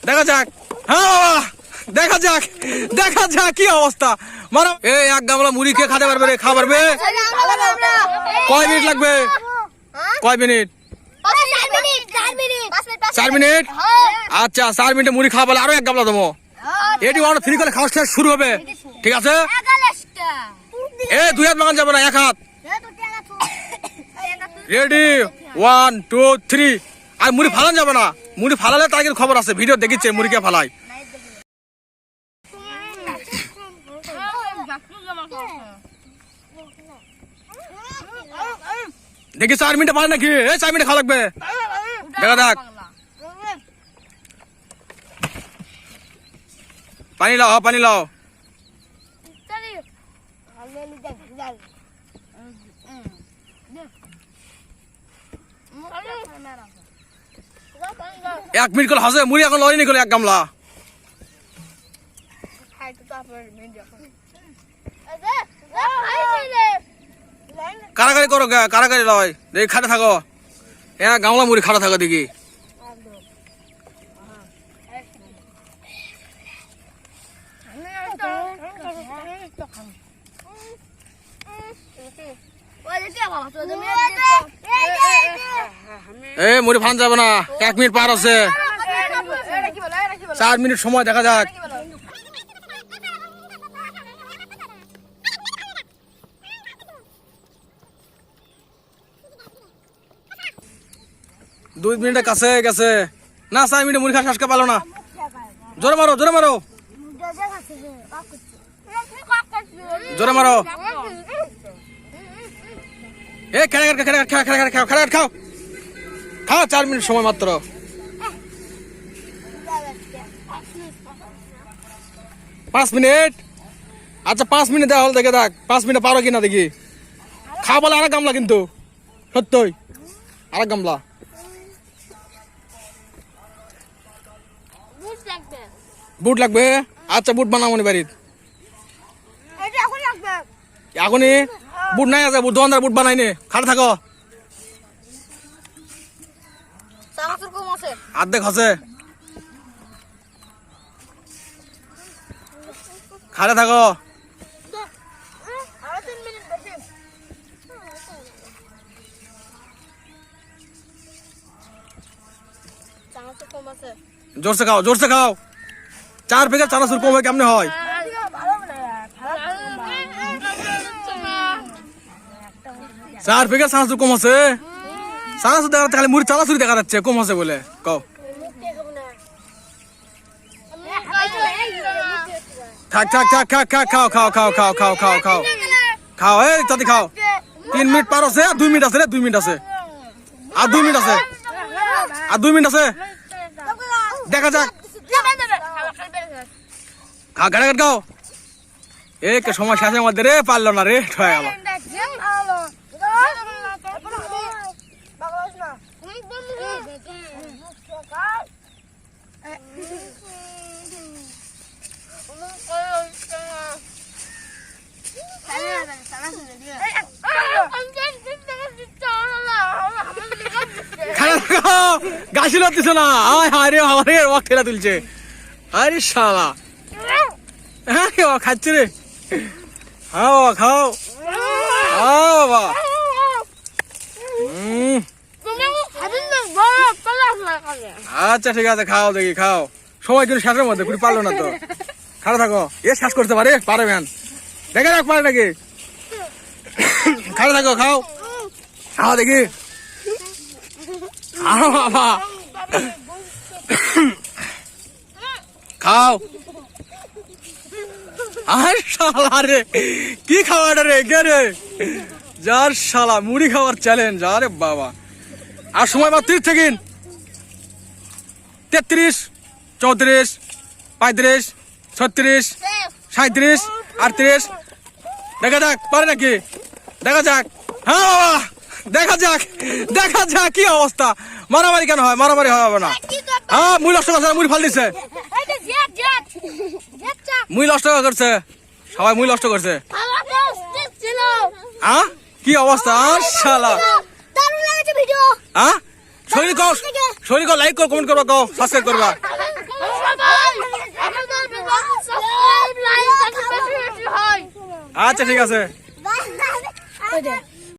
দেখা যাক। হ্যাঁ বাবা, দেখা যাক দেখা যাক কি অবস্থা। মারো। এই এক গামলা মুড়ি খেয়ে খেতে পারবে রে? খাওয়া পারবে? কয় মিনিট লাগবে? কয় মিনিট? 4 মিনিট। আচ্ছা 4 মিনিটে মুড়ি খাওয়া বলে আরো এক গামলা দেবো। এটি 1 2 3 করে খাওয়া শেষ শুরু হবে, ঠিক আছে? এ 2 হাত লাগান যাবে না, 1 হাত। রেডি 1 2 3। আর মুড়ি ফালান যাবে না, মুড়ি ফালালে তার কিন্তু খবর আছে, ভিডিও দেখিচ্ছে মুড়ি কে ফালাই। দেখি 4 মিনিটে পারে নাকি? 4 মিনিট খাওয়া লাগবে, দেখা যাক। পানি লাও, পানি লাও। এক মিনিট করে হাসে মুড়ি এখন লয়নি করে এক গামলা। কারাগারি করো, কারাগারি লয় দেখি, খাটে থাকো। গামলা মুড়ি খাটা থাকো দেখি। এ মুড়ি ফান যাবে না, 1 মিনিট পার আছে, 4 মিনিট সময়, দেখা যাক। দুই মিনিটের কাছে গেছে না, 4 মিনিটে মুড়ি খাওয়া শেষ করতে পারলো না। জোরে মারো, জোরে মারো, জোরে মারো। এ খাও খাও, 4 মিনিট সময় মাত্র। পাঁচ মিনিট। আচ্ছা 5 মিনিট দেওয়া হল, দেখে দেখ 5 মিনিট পারো কিনা দেখি। খাওয়া বলে আরেক গামলা, কিন্তু সত্যই আরেক গামলা। বুট লাগবে? আচ্ছা বুট বানাবো নি বাড়ির, এখনই বুট নাই আছে, দোকানদার বুট বানাই নে, খাটে থাকো। অর্ধেক আছে, খাটে থাকো। জোরসে খাও, জোরসে খাও। 4 প্যাকেট চানাচুর কমে কেমনে হয়? চার প্যাকেট চানাচুর কম আছে। চানাচুর দেখা যাচ্ছে, খালি মুড়ি চানাচুরি দেখা যাচ্ছে কম আছে বলে। কও থাক থাক থাক থাক থাক, খাও খাও খাও খাও খাও খাও খাও খাও। এই তাতে খাও। 3 মিনিট পার আছে, আর 2 মিনিট আছে রে, 2 মিনিট আছে, আর 2 মিনিট আছে, আর 2 মিনিট আছে, দেখা যাক। খাও গাড়ি গাড়ি খাও। এই সময় শেষের মধ্যে রে পারলো না রে, হয়ে গেল। গাছি লাগতেছে না, আরে আরে ও ঠেলা তুলছে, আরে শালা। হ্যাঁ খাচ্ছে রে, খাও খাও বাবা। আচ্ছা ঠিক আছে, খাও দেখি খাও। সময় কিন্তু শেষের মধ্যে পুরি পারলো না তো, খাড়া থাকো। এ শেষ করতে পারে, পারে ম্যান, দেখে রাখ পারে নাকি। খাড়া থাকো, খাও খাও দেখি, খাও বাবা, খাও। আর শালা রে কি খাওয়াটা রে, কে রে যার শালা মুড়ি খাওয়ার চ্যালেঞ্জ। আরে বাবা, আর সময় মাত্র 30 সেকেন্ড। 33 34 35 36 37 38। দেখা যাক পারে নাকি, দেখা যাক। হ্যাঁ বাবা, দেখা যাক দেখা যাক কি অবস্থা। মারামারি কেন হয়? মারামারি হবে না। হ্যাঁ মুই নষ্ট করছে, মুড়ি ফাল দিছে, মুই নষ্ট করছে, সবাই মুই নষ্ট করছে। হ্যাঁ কি অবস্থা শালা। হ্যাঁ শরীর কও, শরীর কও, লাইক করো, কমেন্ট করবা, কও সাবস্ক্রাইব করবা। আচ্ছা ঠিক আছে। ওই যে